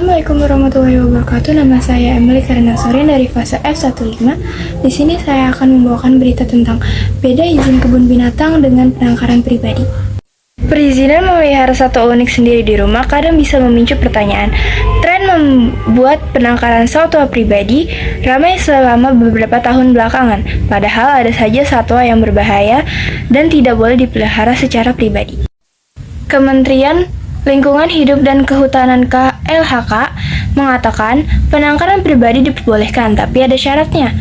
Assalamualaikum warahmatullahi wabarakatuh. Nama saya Emily Karina Sorin dari fase F15. Di sini saya akan membawakan berita tentang beda izin kebun binatang dengan penangkaran pribadi. Perizinan memelihara satwa unik sendiri di rumah kadang bisa memicu pertanyaan. Tren membuat penangkaran satwa pribadi ramai selama beberapa tahun belakangan, padahal ada saja satwa yang berbahaya dan tidak boleh dipelihara secara pribadi. Kementerian Lingkungan Hidup dan Kehutanan KLHK mengatakan penangkaran pribadi diperbolehkan, tapi ada syaratnya.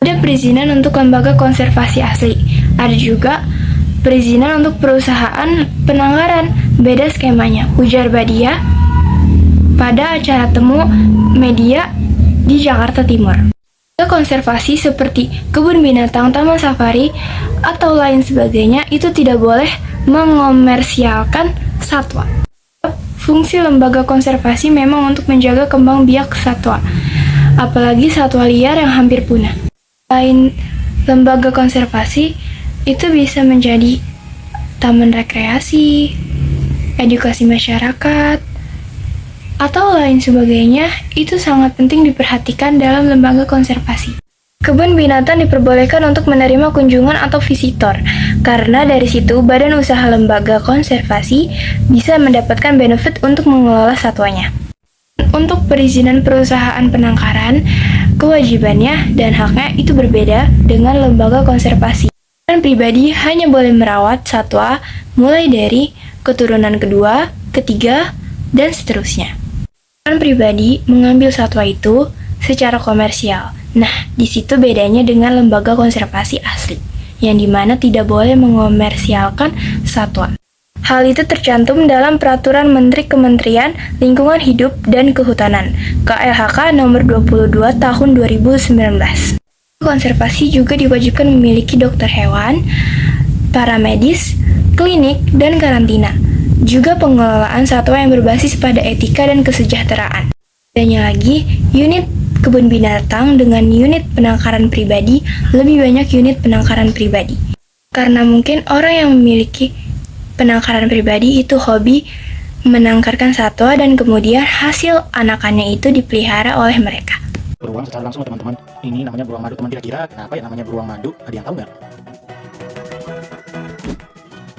Ada perizinan untuk lembaga konservasi asli. Ada juga perizinan untuk perusahaan penangkaran. Beda skemanya, ujar Badia pada acara temu media di Jakarta Timur. Lembaga konservasi seperti kebun binatang, taman safari, atau lain sebagainya itu tidak boleh mengomersialkan satwa. Fungsi lembaga konservasi memang untuk menjaga kembang biak satwa, apalagi satwa liar yang hampir punah. Selain lembaga konservasi, itu bisa menjadi taman rekreasi, edukasi masyarakat, atau lain sebagainya. Itu sangat penting diperhatikan dalam lembaga konservasi. Kebun binatang diperbolehkan untuk menerima kunjungan atau visitor, karena dari situ badan usaha lembaga konservasi bisa mendapatkan benefit untuk mengelola satwanya. Untuk perizinan perusahaan penangkaran, kewajibannya dan haknya itu berbeda dengan lembaga konservasi. Dan pribadi hanya boleh merawat satwa mulai dari keturunan kedua, ketiga, dan seterusnya. Dan pribadi mengambil satwa itu secara komersial. Nah, di situ bedanya dengan lembaga konservasi asli, yang dimana tidak boleh mengomersialkan satwa. Hal itu tercantum dalam Peraturan Menteri Kementerian Lingkungan Hidup dan Kehutanan (KLHK) Nomor 22 Tahun 2019. Konservasi juga diwajibkan memiliki dokter hewan, paramedis, klinik, dan karantina. Juga pengelolaan satwa yang berbasis pada etika dan kesejahteraan. Bedanya lagi, unit kebun binatang dengan unit penangkaran pribadi, lebih banyak unit penangkaran pribadi. Karena mungkin orang yang memiliki penangkaran pribadi itu hobi menangkarkan satwa dan kemudian hasil anakannya itu dipelihara oleh mereka. Beruang secara langsung teman-teman, ini namanya beruang madu. Teman kira-kira kenapa ya namanya beruang madu? Ada yang tahu nggak?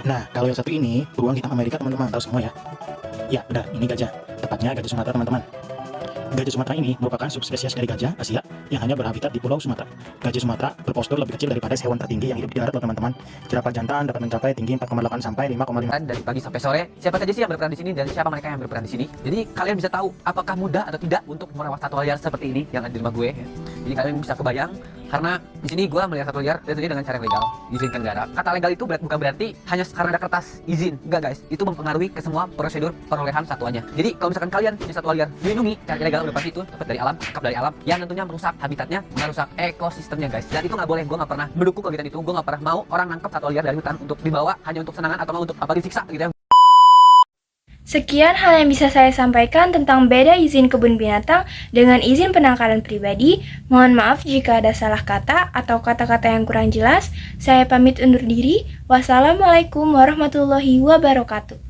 Nah, kalau yang satu ini beruang hitam Amerika teman-teman, tahu semua ya? Ya, benar, ini gajah. Tepatnya gajah Sumatera teman-teman. Gajah Sumatera ini merupakan subspesies dari gajah Asia yang hanya berhabitat di Pulau Sumatera. Gajah Sumatera berpostur lebih kecil daripada hewan tertinggi yang hidup di darat loh teman-teman. Jerapah jantan dapat mencapai tinggi 4,8 sampai 5,5 dari pagi sampai sore. Siapa saja sih yang berperan di sini dan siapa mereka yang berperan di sini. Jadi kalian bisa tahu apakah mudah atau tidak untuk merawat satwa liar seperti ini yang ada di rumah gue. Jadi kalian bisa kebayang karena di sini gue melihat satwa liar tentunya dengan cara yang legal, diizinkan negara. Kata legal itu bukan berarti hanya karena ada kertas izin, enggak guys. Itu mempengaruhi ke semua prosedur perolehan satwanya. Jadi kalau misalkan kalian punya satwa liar dilindungi cara ilegal, udah pasti itu dapat dari alam, tangkap dari alam, yang tentunya merusak habitatnya, merusak ekosistemnya guys. Dan itu nggak boleh. Gue nggak pernah mendukung kegiatan itu. Gue nggak pernah mau orang nangkap satwa liar dari hutan untuk dibawa hanya untuk senangan atau untuk apa disiksa gitu ya. Sekian hal yang bisa saya sampaikan tentang beda izin kebun binatang dengan izin penangkaran pribadi. Mohon maaf jika ada salah kata atau kata-kata yang kurang jelas. Saya pamit undur diri. Wassalamualaikum warahmatullahi wabarakatuh.